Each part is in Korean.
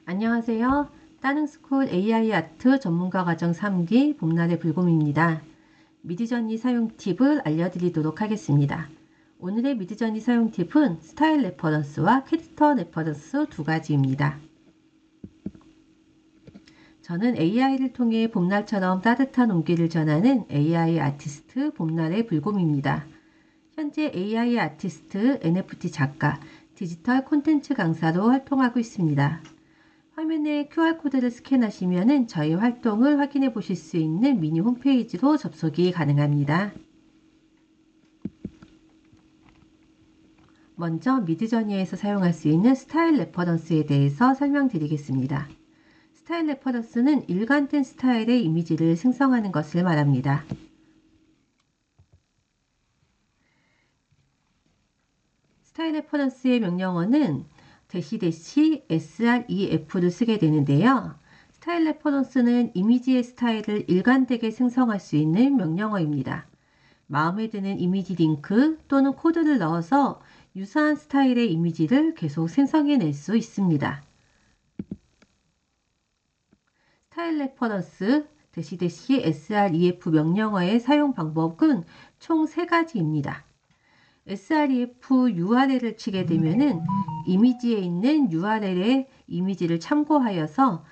안녕하세요. 따릉스쿨 AI 아트 전문가 과정 3기 봄날의 불곰입니다. 미드저니 사용 팁을 알려드리도록 하겠습니다. 오늘의 미드저니 사용 팁은 스타일 레퍼런스와 캐릭터 레퍼런스 두 가지입니다. 저는 AI를 통해 봄날처럼 따뜻한 온기를 전하는 AI 아티스트 봄날의 불곰입니다. 현재 AI 아티스트, NFT 작가, 디지털 콘텐츠 강사로 활동하고 있습니다. 화면에 QR코드를 스캔하시면 저희 활동을 확인해 보실 수 있는 미니 홈페이지로 접속이 가능합니다. 먼저 미드저니에서 사용할 수 있는 스타일 레퍼런스에 대해서 설명드리겠습니다. 스타일 레퍼런스는 일관된 스타일의 이미지를 생성하는 것을 말합니다. 스타일 레퍼런스의 명령어는 -sref를 쓰게 되는데요. 스타일 레퍼런스는 이미지의 스타일을 일관되게 생성할 수 있는 명령어입니다. 마음에 드는 이미지 링크 또는 코드를 넣어서 유사한 스타일의 이미지를 계속 생성해낼 수 있습니다. 스타일 레퍼런스 -sref 명령어의 사용 방법은 총 3가지입니다. sref URL을 치게 되면은 이미지에 있는 URL의 이미지를 참고하여서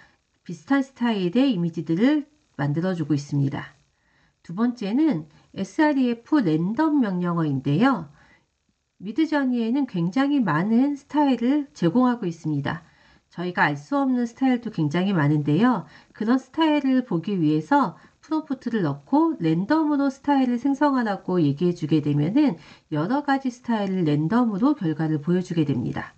비슷한 스타일의 이미지들을 만들어주고 있습니다. 두 번째는 sref 랜덤 명령어인데요. 미드저니에는 굉장히 많은 스타일을 제공하고 있습니다. 저희가 알 수 없는 스타일도 굉장히 많은데요. 그런 스타일을 보기 위해서 프롬프트를 넣고 랜덤으로 스타일을 생성하라고 얘기해 주게 되면은 여러 가지 스타일을 랜덤으로 결과를 보여주게 됩니다.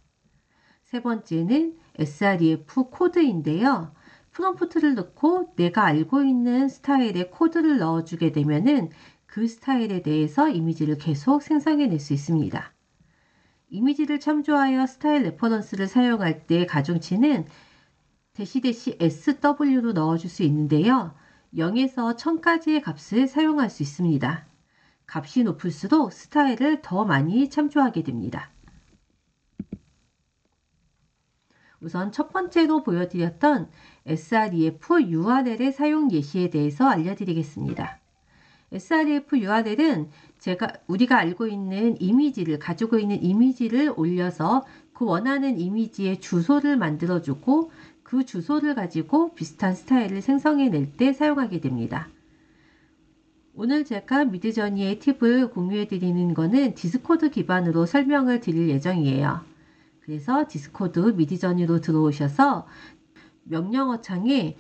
세 번째는 sref 코드인데요. 프롬프트를 넣고 내가 알고 있는 스타일의 코드를 넣어주게 되면은 그 스타일에 대해서 이미지를 계속 생성해낼 수 있습니다. 이미지를 참조하여 스타일 레퍼런스를 사용할 때 가중치는 -SW로 넣어줄 수 있는데요. 0에서 1000까지의 값을 사용할 수 있습니다. 값이 높을수록 스타일을 더 많이 참조하게 됩니다. 우선 첫 번째로 보여드렸던 sref URL의 사용 예시에 대해서 알려드리겠습니다. sref URL은 우리가 알고 있는 이미지를 가지고 있는 이미지를 올려서 그 원하는 이미지의 주소를 만들어주고 그 주소를 가지고 비슷한 스타일을 생성해낼 때 사용하게 됩니다. 오늘 제가 미드저니의 팁을 공유해 드리는 것은 디스코드 기반으로 설명을 드릴 예정이에요. 그래서 디스코드 미드저니로 들어오셔서 명령어 창에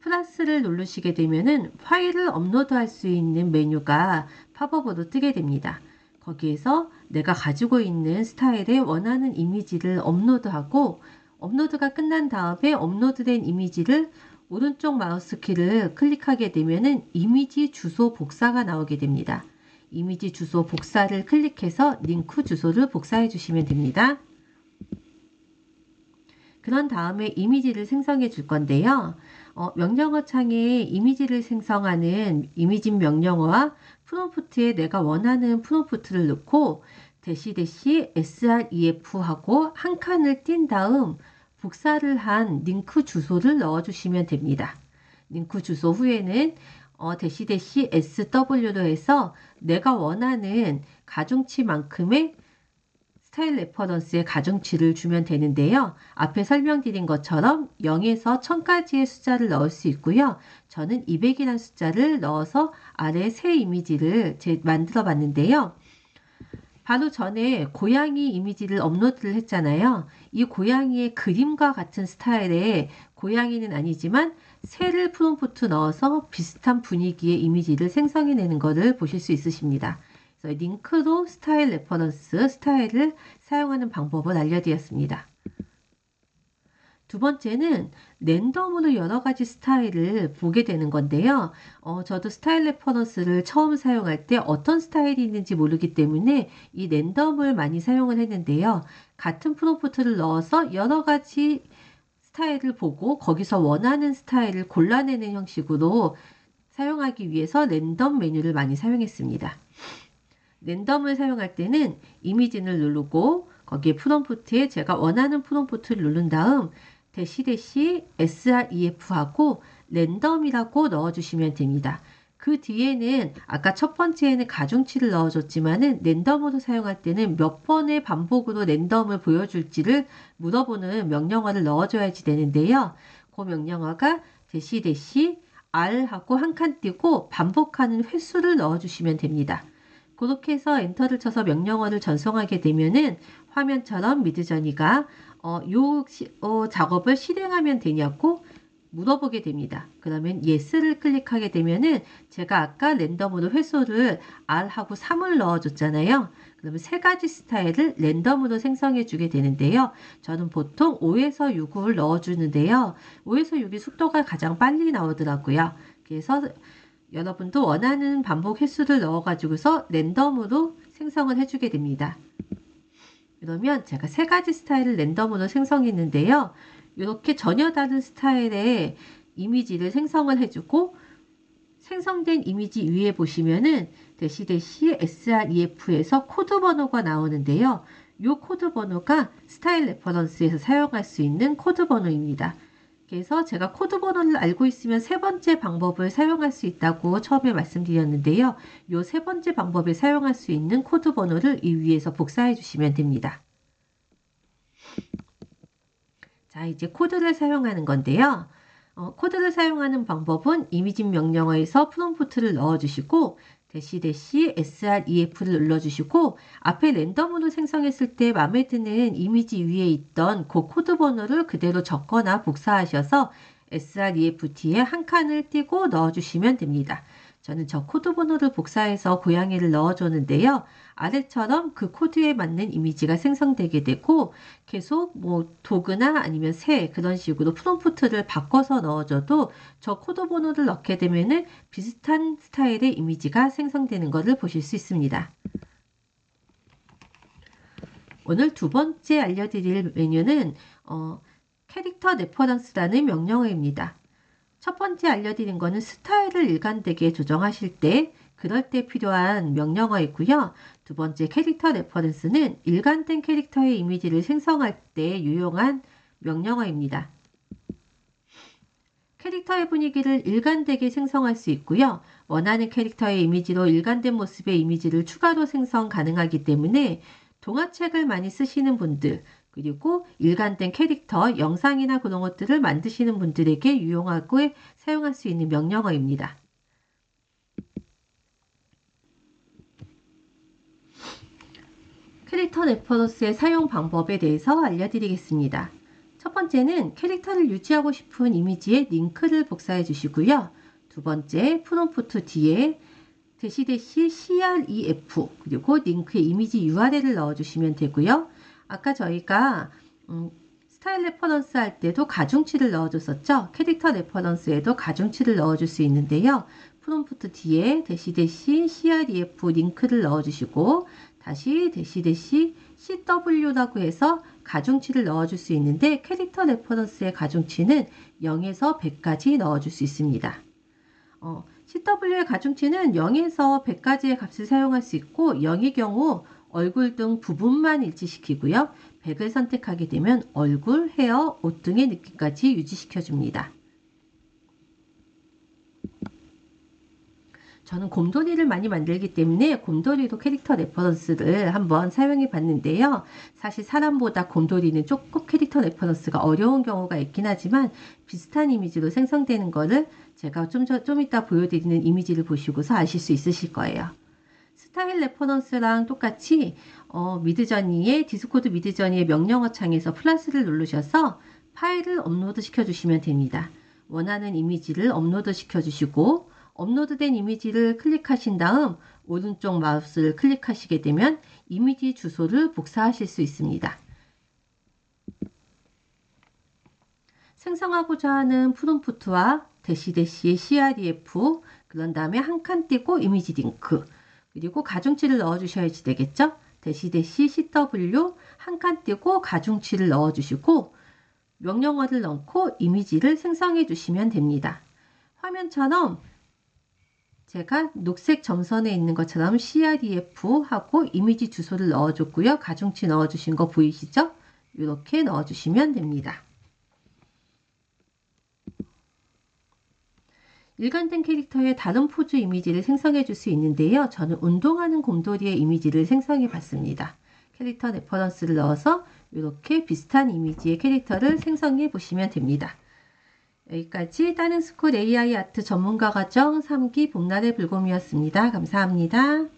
플러스를 누르시게 되면은 파일을 업로드할 수 있는 메뉴가 팝업으로 뜨게 됩니다. 거기에서 내가 가지고 있는 스타일에 원하는 이미지를 업로드하고 업로드가 끝난 다음에 업로드된 이미지를 오른쪽 마우스 키를 클릭하게 되면은 이미지 주소 복사가 나오게 됩니다. 이미지 주소 복사를 클릭해서 링크 주소를 복사해 주시면 됩니다. 그런 다음에 이미지를 생성해 줄 건데요. 명령어 창에 이미지를 생성하는 이미진 명령어와 프롬프트에 내가 원하는 프롬프트를 넣고 -sref 하고 한 칸을 띈 다음 복사를 한 링크 주소를 넣어 주시면 됩니다. 링크 주소 후에는 -sw로 해서 내가 원하는 가중치만큼의 스타일 레퍼런스의 가중치를 주면 되는데요. 앞에 설명드린 것처럼 0에서 1000까지의 숫자를 넣을 수 있고요. 저는 200이라는 숫자를 넣어서 아래 새 이미지를 만들어 봤는데요. 바로 전에 고양이 이미지를 업로드를 했잖아요. 이 고양이의 그림과 같은 스타일의 고양이는 아니지만 새를 프롬프트 넣어서 비슷한 분위기의 이미지를 생성해내는 것을 보실 수 있으십니다. 그래서 링크로 스타일 레퍼런스 스타일을 사용하는 방법을 알려드렸습니다. 두 번째는 랜덤으로 여러 가지 스타일을 보게 되는 건데요. 저도 스타일 레퍼런스를 처음 사용할 때 어떤 스타일이 있는지 모르기 때문에 이 랜덤을 많이 사용을 했는데요. 같은 프롬프트를 넣어서 여러 가지 스타일을 보고 거기서 원하는 스타일을 골라내는 형식으로 사용하기 위해서 랜덤 메뉴를 많이 사용했습니다. 랜덤을 사용할 때는 이미지를 누르고 거기에 프롬프트에 제가 원하는 프롬프트를 누른 다음 대시 sref하고 랜덤이라고 넣어주시면 됩니다. 그 뒤에는 아까 첫 번째에는 가중치를 넣어줬지만은 랜덤으로 사용할 때는 몇 번의 반복으로 랜덤을 보여줄지를 물어보는 명령어를 넣어줘야지 되는데요. 그 명령어가 대시 r하고 한 칸 띄고 반복하는 횟수를 넣어주시면 됩니다. 그렇게 해서 엔터를 쳐서 명령어를 전송하게 되면은 화면처럼 미드저니가 작업을 실행하면 되냐고 물어보게 됩니다. 그러면 yes를 클릭하게 되면은 제가 아까 랜덤으로 횟수를 r하고 3을 넣어줬잖아요. 그러면 세 가지 스타일을 랜덤으로 생성해 주게 되는데요. 저는 보통 5에서 6을 넣어주는데요. 5에서 6이 속도가 가장 빨리 나오더라고요. 그래서 여러분도 원하는 반복 횟수를 넣어가지고서 랜덤으로 생성을 해주게 됩니다. 그러면 제가 세 가지 스타일을 랜덤으로 생성했는데요. 이렇게 전혀 다른 스타일의 이미지를 생성을 해주고 생성된 이미지 위에 보시면은 대시 sref에서 코드 번호가 나오는데요. 이 코드 번호가 스타일 레퍼런스에서 사용할 수 있는 코드 번호입니다. 그래서 제가 코드 번호를 알고 있으면 세 번째 방법을 사용할 수 있다고 처음에 말씀드렸는데요. 이 세 번째 방법에 사용할 수 있는 코드 번호를 이 위에서 복사해 주시면 됩니다. 자, 이제 코드를 사용하는 건데요. 코드를 사용하는 방법은 이미지 명령어에서 프롬프트를 넣어주시고 대시 sref를 눌러주시고 앞에 랜덤으로 생성했을 때 마음에 드는 이미지 위에 있던 그 코드 번호를 그대로 적거나 복사하셔서 sref 뒤에 한 칸을 띄고 넣어주시면 됩니다. 저는 저 코드 번호를 복사해서 고양이를 넣어줬는데요. 아래처럼 그 코드에 맞는 이미지가 생성되게 되고 계속 뭐 도그나 아니면 새 그런 식으로 프롬프트를 바꿔서 넣어줘도 저 코드 번호를 넣게 되면은 비슷한 스타일의 이미지가 생성되는 것을 보실 수 있습니다. 오늘 두 번째 알려드릴 메뉴는 캐릭터 레퍼런스라는 명령어입니다. 첫 번째 알려드린 거는 스타일을 일관되게 조정하실 때 그럴 때 필요한 명령어이고요. 두 번째 캐릭터 레퍼런스는 일관된 캐릭터의 이미지를 생성할 때 유용한 명령어입니다. 캐릭터의 분위기를 일관되게 생성할 수 있고요. 원하는 캐릭터의 이미지로 일관된 모습의 이미지를 추가로 생성 가능하기 때문에 동화책을 많이 쓰시는 분들 그리고 일관된 캐릭터, 영상이나 그런 것들을 만드시는 분들에게 유용하고 사용할 수 있는 명령어입니다. 캐릭터 레퍼런스의 사용 방법에 대해서 알려드리겠습니다. 첫 번째는 캐릭터를 유지하고 싶은 이미지에 링크를 복사해 주시고요. 두 번째, 프롬프트 뒤에 대시 cref 그리고 링크의 이미지 URL을 넣어주시면 되고요. 아까 저희가 스타일 레퍼런스 할 때도 가중치를 넣어줬었죠. 캐릭터 레퍼런스에도 가중치를 넣어줄 수 있는데요. 프롬프트 뒤에 대시 cref 링크를 넣어주시고 다시 대시 cw라고 해서 가중치를 넣어줄 수 있는데 캐릭터 레퍼런스의 가중치는 0에서 100까지 넣어줄 수 있습니다. CW의 가중치는 0에서 100까지의 값을 사용할 수 있고 0의 경우 얼굴 등 부분만 일치시키고요. 100을 선택하게 되면 얼굴, 헤어, 옷 등의 느낌까지 유지시켜줍니다. 저는 곰돌이를 많이 만들기 때문에 곰돌이도 캐릭터 레퍼런스를 한번 사용해 봤는데요. 사실 사람보다 곰돌이는 조금 캐릭터 레퍼런스가 어려운 경우가 있긴 하지만 비슷한 이미지로 생성되는 거를 제가 좀 이따 보여드리는 이미지를 보시고서 아실 수 있으실 거예요. 스타일 레퍼런스랑 똑같이 미드저니의 디스코드 미드저니의 명령어 창에서 플러스를 누르셔서 파일을 업로드 시켜주시면 됩니다. 원하는 이미지를 업로드 시켜주시고 업로드된 이미지를 클릭하신 다음 오른쪽 마우스를 클릭하시게 되면 이미지 주소를 복사하실 수 있습니다. 생성하고자 하는 프롬프트와 대시의 cref 그런 다음에 한 칸 띄고 이미지 링크 그리고 가중치를 넣어주셔야지 되겠죠. 대시 cw 한 칸 띄고 가중치를 넣어주시고 명령어를 넣고 이미지를 생성해 주시면 됩니다. 화면처럼 제가 녹색 점선에 있는 것처럼 CREF 하고 이미지 주소를 넣어줬고요. 가중치 넣어주신 거 보이시죠? 이렇게 넣어주시면 됩니다. 일관된 캐릭터의 다른 포즈 이미지를 생성해 줄 수 있는데요. 저는 운동하는 곰돌이의 이미지를 생성해 봤습니다. 캐릭터 레퍼런스를 넣어서 이렇게 비슷한 이미지의 캐릭터를 생성해 보시면 됩니다. 여기까지 다른 스쿨 AI 아트 전문가 과정 3기 봄날의 불곰이었습니다. 감사합니다.